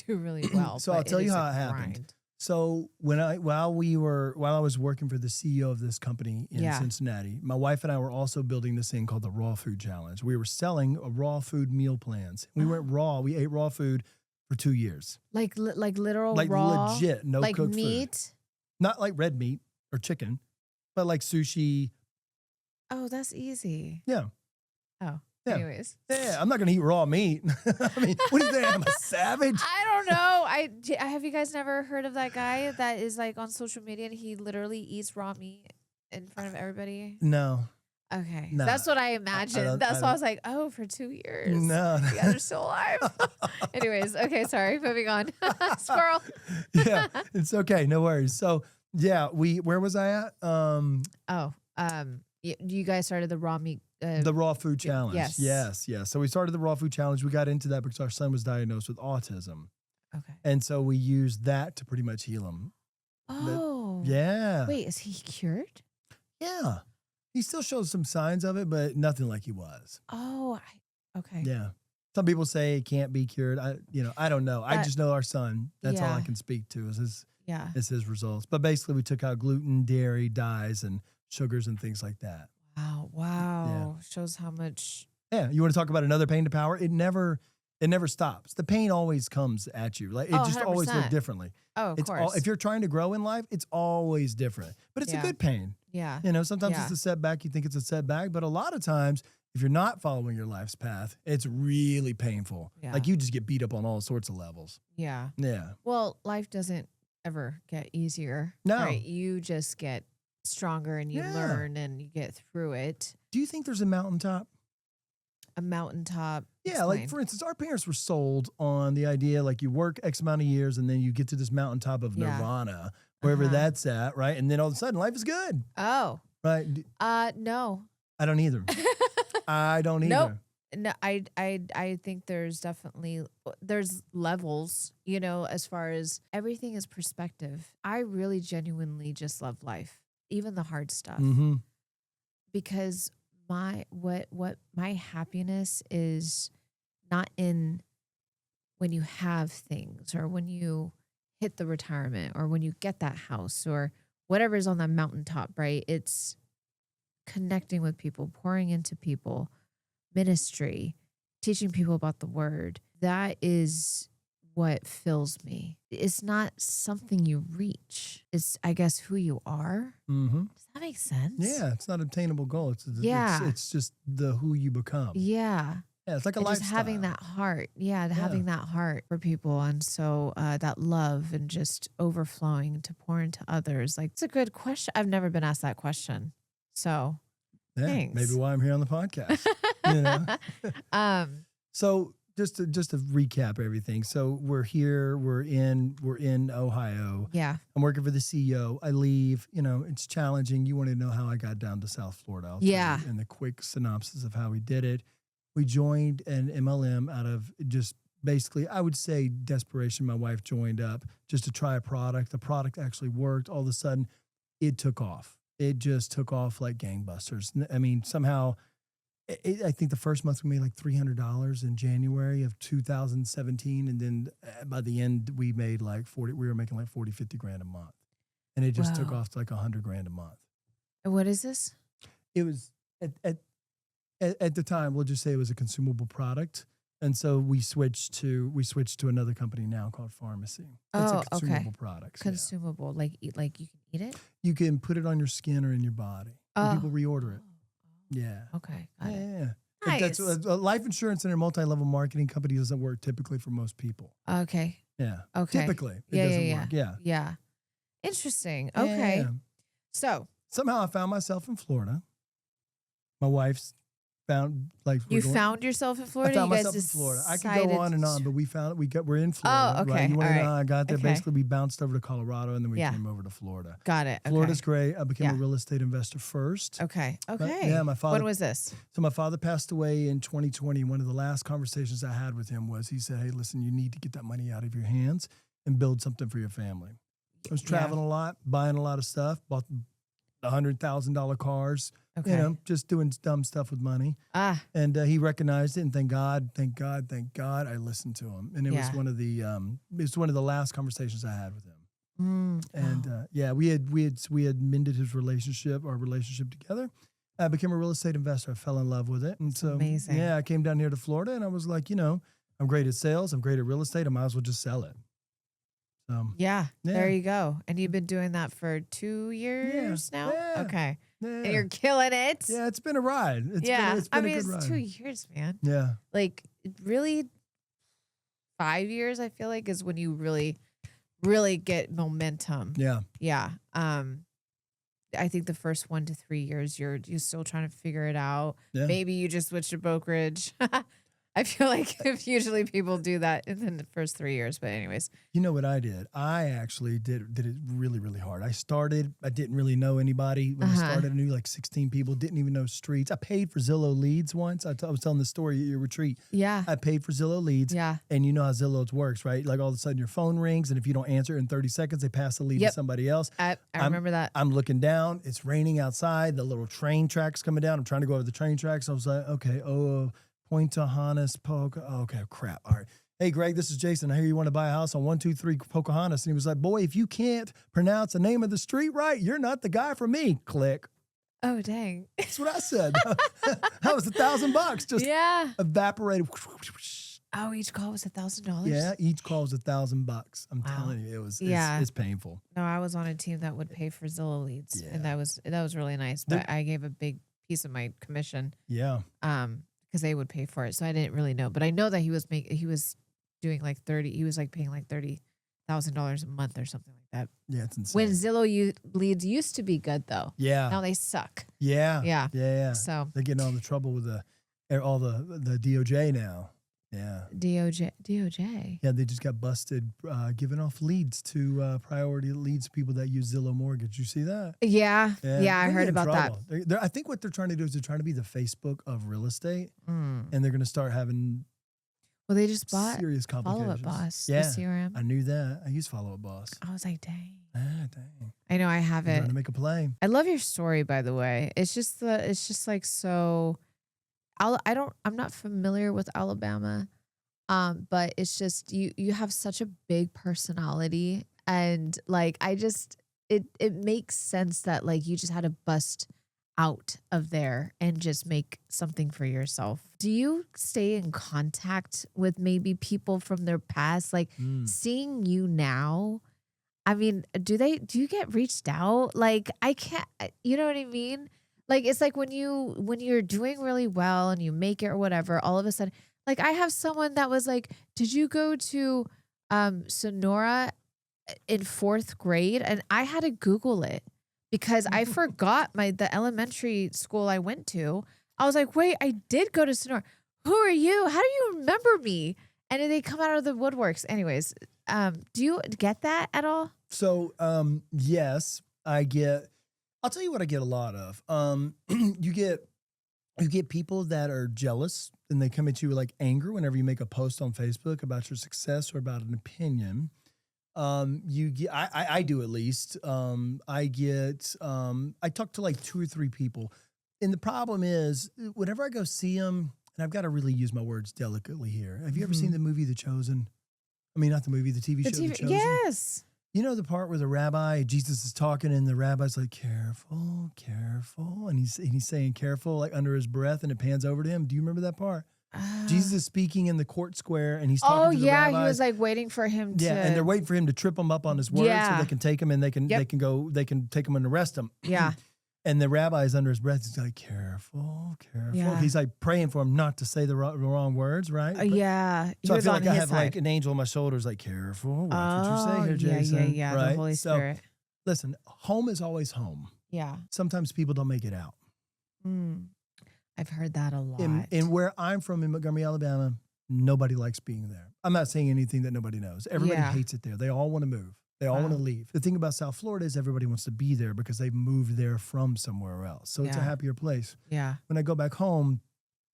really well. So I'll tell you how it happened. Grind. So while I was working for the CEO of this company in Cincinnati, my wife and I were also building this thing called the Raw Food Challenge. We were selling raw food meal plans. We went raw. We ate raw food for 2 years. Like literal raw? Legit, no like cooked meat? Food. Not like red meat or chicken, but like sushi. Oh, that's easy. Yeah. Oh. Yeah. Anyways. Yeah, I'm not going to eat raw meat. I mean, what do you think? I'm a savage? I don't know. Have you guys never heard of that guy that is like on social media and he literally eats raw meat in front of everybody? No. Okay. No. That's what I imagined. That's why I was like, oh, for 2 years. No. You guys are still alive. Anyways. Okay. Sorry. Moving on. Squirrel. Yeah. It's okay. No worries. So yeah, where was I at? You guys started the raw meat. The Raw Food Challenge. Yes. Yes. So we started the Raw Food Challenge. We got into that because our son was diagnosed with autism. Okay. And so we used that to pretty much heal him. Oh. Yeah. Wait, is he cured? Yeah. He still shows some signs of it, but nothing like he was. Oh, okay. Yeah. Some people say it can't be cured. I don't know. I just know our son. That's all I can speak to is his results. But basically we took out gluten, dairy, dyes, and sugars and things like that. Wow. Yeah. Shows how much. Yeah. You want to talk about another pain to power? It never stops. The pain always comes at you. Like it just 100%. always looks differently. Oh, of course. If you're trying to grow in life, it's always different. But it's a good pain. Yeah. Sometimes it's a setback. You think it's a setback, but a lot of times if you're not following your life's path, it's really painful. Yeah. Like you just get beat up on all sorts of levels. Yeah. Yeah. Well, life doesn't ever get easier. No. Right? You just get stronger and you learn and you get through it. Do you think there's a mountaintop? A mountaintop? Yeah, Explain. like for instance, our parents were sold on the idea like you work X amount of years and then you get to this mountaintop of nirvana, wherever that's at, right? And then all of a sudden life is good. Oh. Right? No. I don't either. I don't either. No, I think there's levels, you know, as far as everything is perspective. I really genuinely just love life, even the hard stuff. Mm-hmm. Because my happiness is not in when you have things or when you hit the retirement or when you get that house or whatever's on that mountaintop, right? It's connecting with people, pouring into people, ministry, teaching people about the word. That is what fills me. It's not something you reach. It's, I guess, who you are. Mm-hmm. Does that make sense? Yeah, it's not an obtainable goal. It's just the who you become. Yeah. Yeah, it's like a and lifestyle. Just having that heart. Yeah, having that heart for people. And so that love and just overflowing to pour into others. Like, it's a good question. I've never been asked that question. So thanks. Maybe why I'm here on the podcast. You know? So just to recap everything. So we're here, we're in Ohio. Yeah. I'm working for the CEO. I leave, you know, it's challenging. You want to know how I got down to South Florida. I'll tell you in the quick synopsis of how we did it. We joined an MLM out of just basically, I would say desperation. My wife joined up just to try a product. The product actually worked. All of a sudden it took off. It just took off like gangbusters. I mean, somehow I think the first month we made like $300 in January of 2017. And then by the end we made like we were making like 40, 50 grand a month. And it just took off to like 100 grand a month. And what is this? It was at the time, we'll just say it was a consumable product. And so we switched to another company now called Pharmacy. It's a consumable product. Consumable, like you can eat it? You can put it on your skin or in your body. And people reorder it. Yeah. Okay. Got it. Yeah. Nice. That's life insurance and a multi-level marketing company doesn't work typically for most people. Okay. Yeah. Okay. Typically, it doesn't work. Yeah. Yeah. Interesting. Okay. Yeah. So somehow I found myself in Florida. My wife's found found yourself in Florida. I found you myself guys in Florida. I could go on and on, but we're in Florida. Oh, okay. Right? You want to know how I got there? Okay. Basically, we bounced over to Colorado and then we came over to Florida. Got it. Okay. Florida's great. I became a real estate investor first. Okay. Okay. But, yeah, my father. When was this? So my father passed away in 2020. One of the last conversations I had with him was he said, "Hey, listen, you need to get that money out of your hands and build something for your family." I was traveling a lot, buying a lot of stuff, bought $100,000 cars. Okay. You know, just doing dumb stuff with money. And he recognized it, and thank God, I listened to him. And it was one of the last conversations I had with him. And we had mended our relationship together. I became a real estate investor. I fell in love with it. And so amazing. Yeah, I came down here to Florida and I was like, you know, I'm great at sales, I'm great at real estate, I might as well just sell it. There you go. And you've been doing that for 2 years now? Yeah. Okay. Yeah. And you're killing it. Yeah, it's been a ride. It's been a good ride. It's 2 years, man. Yeah. Like really 5 years, I feel like, is when you really, really get momentum. Yeah. Yeah. I think the first 1 to 3 years, you're still trying to figure it out. Yeah. Maybe you just switch to brokerage. I feel like if usually people do that in the first 3 years, but anyways. You know what I did? I actually did it really, really hard. I didn't really know anybody when I started. I knew like 16 people, didn't even know streets. I paid for Zillow leads once. I was telling the story at your retreat. Yeah. I paid for Zillow leads. Yeah. And you know how Zillow works, right? Like all of a sudden your phone rings and if you don't answer in 30 seconds, they pass the lead to somebody else. I remember that. I'm looking down. It's raining outside. The little train tracks coming down. I'm trying to go over the train tracks. I was like, okay, Pocahontas, okay, crap. All right. Hey, Greg, this is Jason. I hear you want to buy a house on 123 Pocahontas. And he was like, boy, if you can't pronounce the name of the street right, you're not the guy for me. Click. Oh, dang. That's what I said. That was $1,000. Just evaporated. Oh, each call was $1,000? Yeah, each call was $1,000. I'm telling you, it's painful. No, I was on a team that would pay for Zillow leads. And that was really nice. But I gave a big piece of my commission. Yeah. Because they would pay for it. So I didn't really know. But I know that he was doing like 30, he was like paying like $30,000 a month or something like that. Yeah, it's insane. When Zillow leads used to be good though. Yeah. Now they suck. Yeah. Yeah. Yeah. So they're getting all the trouble with all the DOJ now. Yeah. DOJ. Yeah, they just got busted giving off leads to priority leads to people that use Zillow Mortgage. You see that? Yeah. Yeah, I heard about that. I think what they're trying to do is they're trying to be the Facebook of real estate, and they're going to start having well, they just bought serious complications. Follow Up Boss, yeah, the CRM. I knew that. I use Follow Up Boss. I was like, dang. Dang. I know I have it. Trying to make a play. I love your story, by the way. It's just like so. I'm not familiar with Alabama, but it's just you have such a big personality, and like it makes sense that like you just had to bust out of there and just make something for yourself. Do you stay in contact with maybe people from their past, like seeing you now? I mean, do you get reached out? Like I can't, you know what I mean? Like it's like when you're doing really well and you make it or whatever, all of a sudden, like I have someone that was like, did you go to Sonora in 4th grade? And I had to Google it because I forgot the elementary school I went to. I was like, wait, I did go to Sonora. Who are you? How do you remember me? And then they come out of the woodworks. Anyways, do you get that at all? So, yes, I get. I'll tell you what I get a lot of. You get people that are jealous and they come at you with like anger whenever you make a post on Facebook about your success or about an opinion. I do at least. I talk to like 2 or 3 people. And the problem is whenever I go see them, and I've got to really use my words delicately here. Have you ever seen the movie The Chosen? I mean, not the movie, the TV show The Chosen? Yes. You know the part where the rabbi, Jesus is talking and the rabbi's like, careful, careful. And he's saying careful like under his breath and it pans over to him. Do you remember that part? Jesus is speaking in the court square and he's talking to the rabbi. He was like waiting for him to. Yeah, and they're waiting for him to trip him up on his words so they can take him and they can take him and arrest him. Yeah. And the rabbi is under his breath. He's like, careful, careful. Yeah. He's like praying for him not to say the wrong words, right? Yeah. So I feel like I have like an angel on my shoulders, like, careful. Watch what you say here, Jason. Yeah. Right? The Holy Spirit. So, listen, home is always home. Yeah. Sometimes people don't make it out. I've heard that a lot. And where I'm from in Montgomery, Alabama, nobody likes being there. I'm not saying anything that nobody knows. Everybody hates it there. They all want to move. They all want to leave. The thing about South Florida is everybody wants to be there because they've moved there from somewhere else. So it's a happier place. Yeah. When I go back home,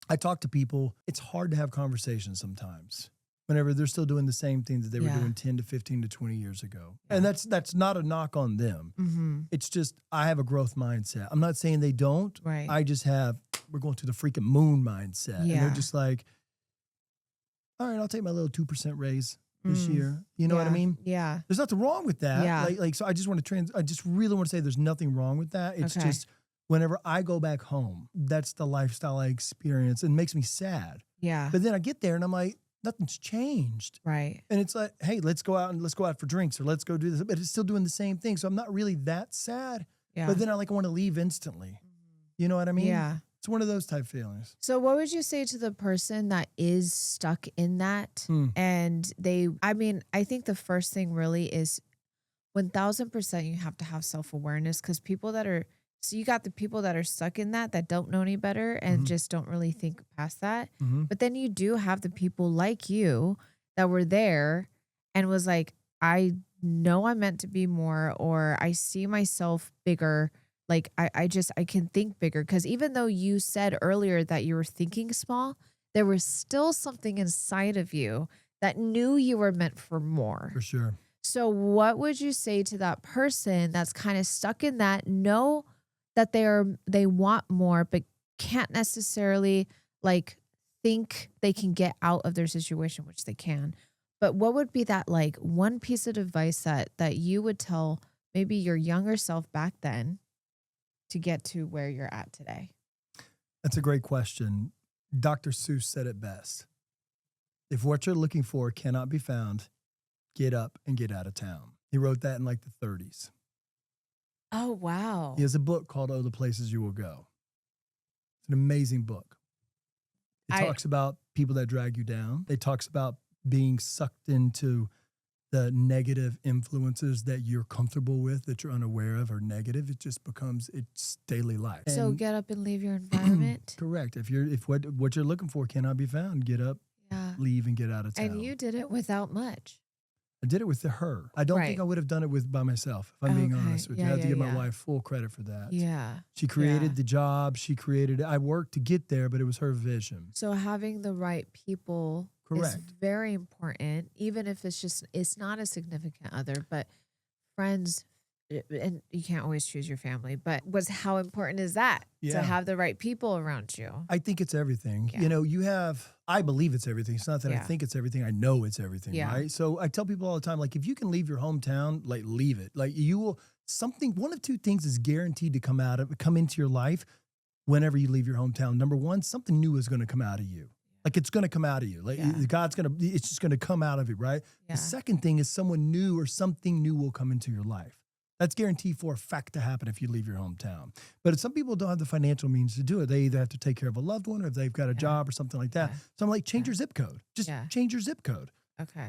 I talk to people. It's hard to have conversations sometimes whenever they're still doing the same thing that they were doing 10 to 15 to 20 years ago. Yeah. And that's not a knock on them. It's just I have a growth mindset. I'm not saying they don't. Right. I just have, we're going to the freaking moon mindset. Yeah. And they're just like, all right, I'll take my little 2% raise this year. You know what I mean? Yeah. There's nothing wrong with that. Yeah. Like so I just really want to say there's nothing wrong with that. It's just whenever I go back home, that's the lifestyle I experience and it makes me sad. Yeah. But then I get there and I'm like, nothing's changed. Right. And it's like, hey, let's go out for drinks or let's go do this. But it's still doing the same thing. So I'm not really that sad. Yeah. But then I want to leave instantly. You know what I mean? Yeah. It's one of those type feelings. So what would you say to the person that is stuck in that? And I think the first thing really is 1000% you have to have self-awareness because so you got the people that are stuck in that don't know any better and just don't really think past that. But then you do have the people like you that were there and was like, I know I'm meant to be more, or I see myself bigger. Like I can think bigger because even though you said earlier that you were thinking small, there was still something inside of you that knew you were meant for more. For sure. So what would you say to that person that's kind of stuck in that, know that they want more, but can't necessarily like think they can get out of their situation, which they can. But what would be that like one piece of advice that you would tell maybe your younger self back then to get to where you're at today? That's a great question. Dr. Seuss said it best. If what you're looking for cannot be found, get up and get out of town. He wrote that in like the 30s. Oh, wow. He has a book called Oh, the Places You Will Go. an amazing book. It talks about people that drag you down. It talks about being sucked into the negative influences that you're comfortable with, that you're unaware of, are negative. It just becomes it's daily life. So get up and leave your environment. Correct. If what you're looking for cannot be found, get up, leave, and get out of town. And you did it without much. I did it with her. I don't think I would have done it by myself, if I'm being honest with you. I have to give my wife full credit for that. Yeah. She created the job. She created it. I worked to get there, but it was her vision. So having the right people is very important, even if it's not a significant other, but friends, and you can't always choose your family, but how important is that to have the right people around you? I think it's everything. Yeah. I believe it's everything. It's not that I think it's everything. I know it's everything, right? So I tell people all the time, like, if you can leave your hometown, like, leave it. Like, you will, one of two things is guaranteed to come into your life whenever you leave your hometown. Number one, something new is going to come out of you. Like, it's going to come out of you. Like, it's just going to come out of it, right? Yeah. The second thing is someone new or something new will come into your life. That's guaranteed for a fact to happen if you leave your hometown. But some people don't have the financial means to do it. They either have to take care of a loved one or if they've got a job or something like that. So I'm like, change your zip code. Just change your zip code. Okay.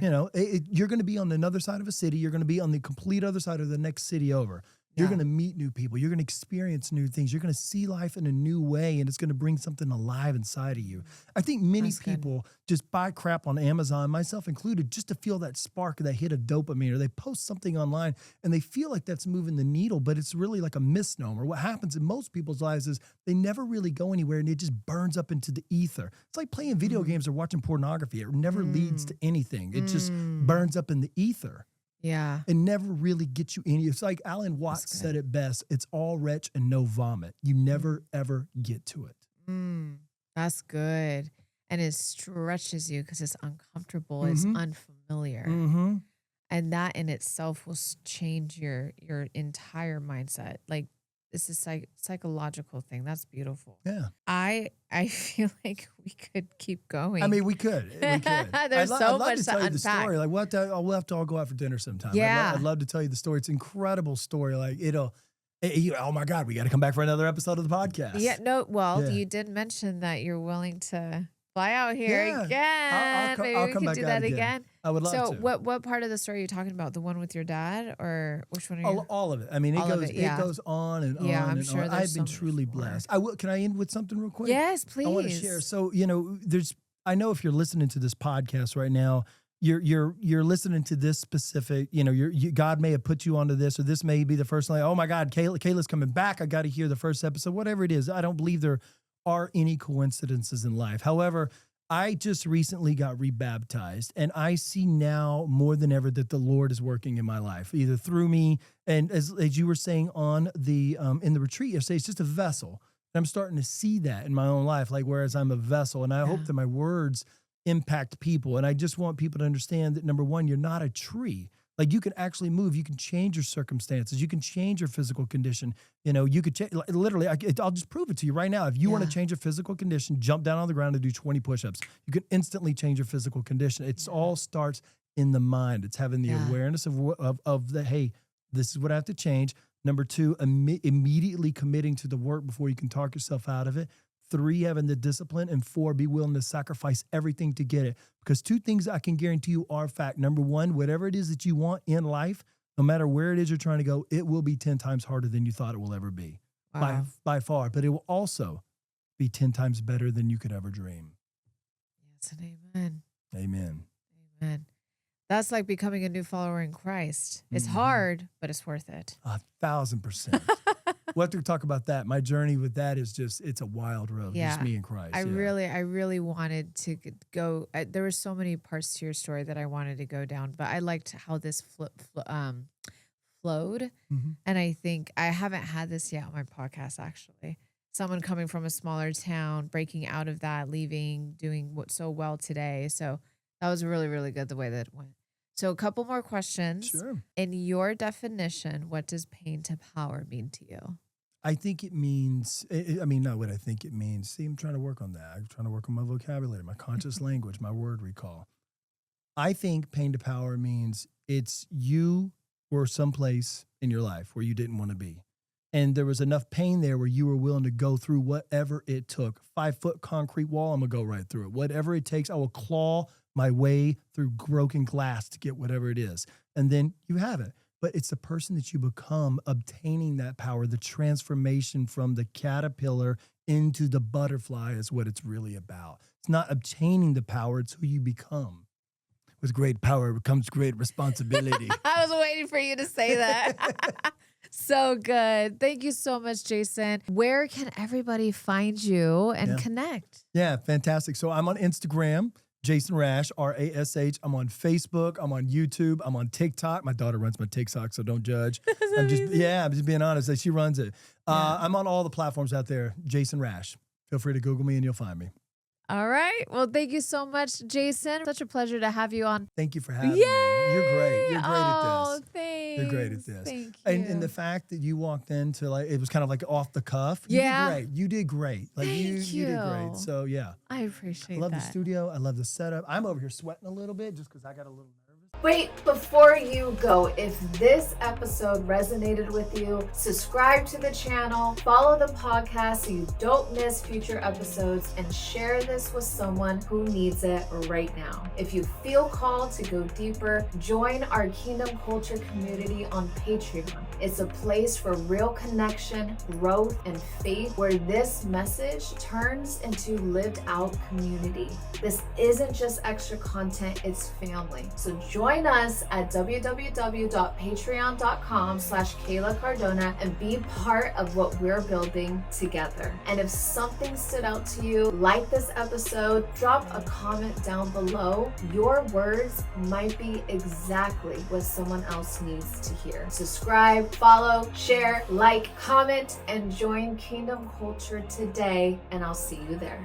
You're going to be on another side of a city. You're going to be on the complete other side of the next city over. You're going to meet new people. You're going to experience new things. You're going to see life in a new way, and it's going to bring something alive inside of you. I think many people just buy crap on Amazon, myself included, just to feel that spark, that hit of dopamine, or they post something online, and they feel like that's moving the needle, but it's really like a misnomer. What happens in most people's lives is they never really go anywhere, and it just burns up into the ether. It's like playing video games or watching pornography. It never leads to anything. It just burns up in the ether. Yeah. And never really gets you any. It's like Alan Watts said it best. It's all retch and no vomit. You never, ever get to it. That's good. And it stretches you because it's uncomfortable. It's unfamiliar. And that in itself will change your entire mindset. Like, it's a psychological thing. That's beautiful. Yeah. I feel like we could keep going. I mean, we could. There's so much to tell you unpack. the story. Like, we'll have to all go out for dinner sometime. Yeah. I'd love to tell you the story. It's an incredible story. Like, oh my God, we got to come back for another episode of the podcast. Yeah. No. Well, you did mention that you're willing to fly out here again. I'll Maybe come we back can do out that again. I would love to. So what part of the story are you talking about? The one with your dad, or which one are you? All of it. I mean, it goes on and on. Yeah, I'm and sure on. I've been truly blessed. Can I end with something real quick? Yes, please. I want to share. So, I know if you're listening to this podcast right now, you're listening to this specific, God may have put you onto this, or this may be the first line. Oh my God, Kayla's coming back. I got to hear the first episode, whatever it is. I don't believe there are any coincidences in life. However, I just recently got rebaptized, and I see now more than ever that the Lord is working in my life, either through me, and as you were saying on the in the retreat yesterday, it's just a vessel. And I'm starting to see that in my own life, like, whereas I'm a vessel, and I hope that my words impact people. And I just want people to understand that, number one, you're not a tree. Like, you can actually move. You can change your circumstances. You can change your physical condition. You could change, literally, I'll just prove it to you right now. If you want to change your physical condition, jump down on the ground and do 20 push-ups. You can instantly change your physical condition. It all starts in the mind. It's having the awareness of the, hey, this is what I have to change. Number two, immediately committing to the work before you can talk yourself out of it. 3, having the discipline, and 4, be willing to sacrifice everything to get it. Because 2 things I can guarantee you are fact. Number 1, whatever it is that you want in life, no matter where it is you're trying to go, it will be 10 times harder than you thought it will ever be. Wow. By far. But it will also be 10 times better than you could ever dream. Yes, and amen. Amen. Amen. That's like becoming a new follower in Christ. It's hard, but it's worth it. 1,000%. We'll have to talk about that. My journey with that is it's a wild road. Yeah. Just me and Christ. I really wanted to go. There were so many parts to your story that I wanted to go down, but I liked how this flowed. And I think I haven't had this yet on my podcast, actually. Someone coming from a smaller town, breaking out of that, leaving, doing what so well today. So that was really, really good the way that it went. So a couple more questions. Sure. In your definition, what does pain to power mean to you? I think it means, not what I think it means. See, I'm trying to work on that. I'm trying to work on my vocabulary, my conscious language, my word recall. I think pain to power means it's you or someplace in your life where you didn't want to be. And there was enough pain there where you were willing to go through whatever it took. 5-foot concrete wall, I'm going to go right through it. Whatever it takes, I will claw my way through broken glass to get whatever it is. And then you have it. But it's the person that you become obtaining that power, the transformation from the caterpillar into the butterfly is what it's really about. It's not obtaining the power, it's who you become. With great power comes great responsibility. I was waiting for you to say that. So good. Thank you so much, Jason. Where can everybody find you and connect? Yeah, fantastic. So I'm on Instagram, Jason Rash, R-A-S-H. I'm on Facebook. I'm on YouTube. I'm on TikTok. My daughter runs my TikTok, so don't judge. I'm just being honest. She runs it. I'm on all the platforms out there, Jason Rash. Feel free to Google me and you'll find me. All right. Well, thank you so much, Jason. Such a pleasure to have you on. Thank you for having me. You're great. You're great at this. Thanks. You're great at this. Thank you. And the fact that you walked into it was kind of like off the cuff. You did great. You did great. Like you did great. So yeah. I appreciate that. I love the studio. I love the setup. I'm over here sweating a little bit just because I got a little nervous. Wait, before you go, if this episode resonated with you, subscribe to the channel, follow the podcast so you don't miss future episodes, and share this with someone who needs it right now. If you feel called to go deeper, join our Kingdom Culture community on Patreon. It's a place for real connection, growth, and faith where this message turns into lived out community. This isn't just extra content, it's family. So join us at www.patreon.com/Kayla Cardona and be part of what we're building together. And if something stood out to you, like this episode, drop a comment down below. Your words might be exactly what someone else needs to hear. Subscribe, follow, share, like, comment, and join Kingdom Culture today, and I'll see you there.